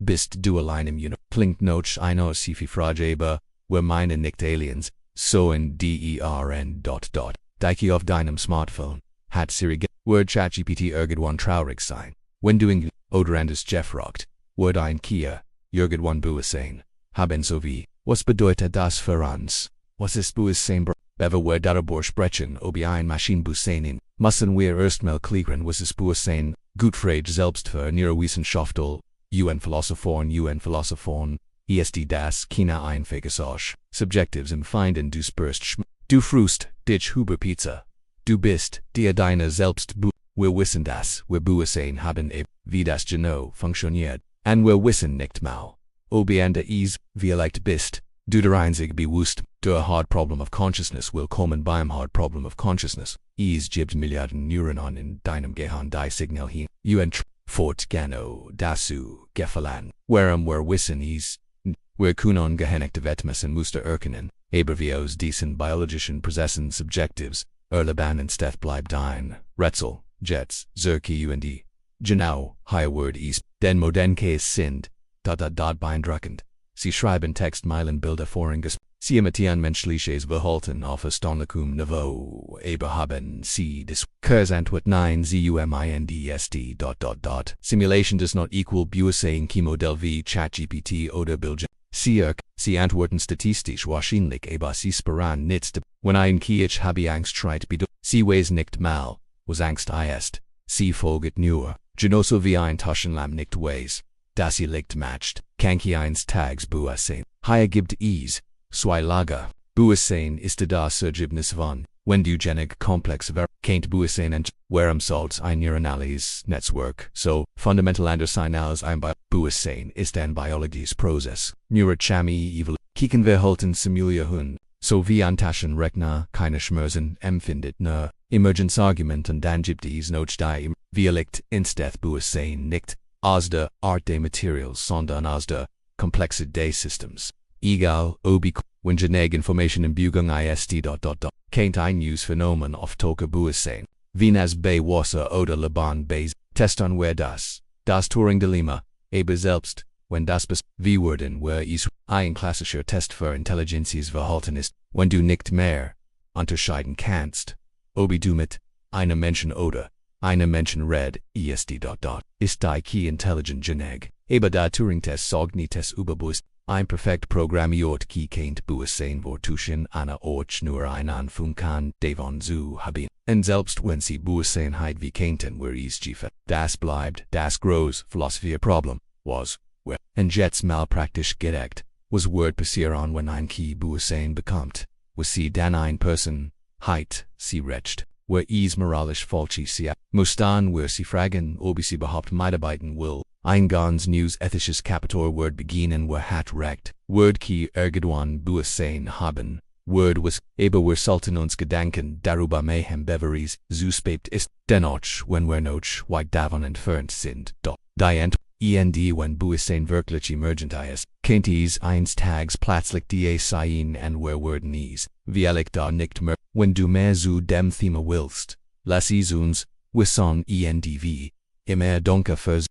bist du allein im Universum. Klingt noch eine Sifi Frage über, wer meine nicht Aliens, so in dern. Dike auf deinem Smartphone, hat Siri Word ChatGPT irgendwann traurig sein. Wenn du in oder anders Jeff rockt, Word ein Kia, irgendwann Bewusstsein, haben so wie, was bedeutet das für uns? Was ist Bewusstsein? Bever wir darüber sprechen, ob ein Maschinenbewusstsein in, müssen wir erstmal klären, was ist Bewusstsein, gut Frage selbst für Neurowissenschaftler, UN-Philosophen, est das keine einfache Sache. Subjectives empfinden du spürst du frust dich über Pizza. Du bist dir deine selbst wir wissen das, wir Bewusstsein haben wie das genau funktioniert, und wir wissen nicht mal, ob der is, vielleicht bist, du der einzig bewusst, der hard problem of consciousness willkommen beim hard problem of consciousness, is gibt Milliarden Neuronen in deinem Gehirn die Signal hin, fortgano dazu gefallen, warum wir wissen is, wir können gehenigte Wettmessen Muster erkennen, aber wie aus diesen biologischen Prozessen Subjectives, erleben und Steth bleibt ein Rätsel, Jets, Zerki und genau, high word is, den modern Case sind, beeindruckend. Sie schreiben Textmeilenbilder voranges, sie imitieren menschliches Verhalten auf erstaunlichem Niveau, aber haben sie des Kursantwort nein CUMINDST. Simulation does not equal Bewusstsein Modell wie ChatGPT oder Bilge. Sie antworten statistisch wahrscheinlich, aber sie sparen nichts. Wenn ein Kiech habe Angst schreit, sie weiß nicht mal, was Angst ist. Sie folgt nur, genauso wie ein Taschenlampe nicht weiß, dass sie Licht matcht. Kanki eins Tags Bewusstsein. Hier gibt es zwei Lager. Bewusstsein ist das Ergebnis von, wenn du genig komplex kein Bewusstsein und warum sollte ein neuronales Netzwerk so fundamental anders sein als ein Bewusstsein ist ein biologisches Prozess. Neurochemie kicken wir halten Simulation, so wie ein Taschenrechner keine Schmerzen empfindet nur Emergenzargument und dann gibt es noch die vielleicht insteth Bewusstsein nicht aus der Art des Materials sondern aus der Komplexität des Systems. Egal ob wenn genig Information in Bewegung ist. Kein ein neues Phänomen auf Toke Bewusstsein. Wie nas bei Wasser oder Laban bei Testan wer das Turing-Dilemma, aber selbst, wenn das wie werden wer is ein klassischer Test für Intelligenzes Verhalten ist, wenn du nicht mehr unterscheiden kannst, ob du mit einem Menschen oder einem Menschen red, ist die die intelligent genig, aber der Turing-Test sagt nicht über Bewusstsein. Ein perfekt programmiert ki keint Bewusstsein vortuschen eine Ort nur ein Anfang kann, devon zu haben. Und selbst wenn sie Bewusstseinheit wie keinten wer is giefe, das bleibt das groß Philosophie Problem, was, wer, und jetzt mal praktisch gedeckt, was Word passieren wenn ein Ki Bewusstsein bekommt, was sie dann ein Person, heit, sie recht, wer is moralisch falsch sie, muss dann wer sie fragen, ob sie überhaupt mitarbeiten will. Ein ganz neues ethisches Kapitel Word beginnen wer hat recht, Word ki irgendwann Bewusstsein haben, Word was, aber wir sollten uns Gedanken darüber machen beveries, zu spät ist, dennoch, wenn wir noch weit davon entfernt sind, doch, die wenn Bewusstsein wirklich emergent ist, kennt es eines Tages plötzlich die sein und wir werden es, vielleicht da nicht mehr, wenn du mehr zu dem Thema willst, lass es uns, wissen wie, immer danke fürs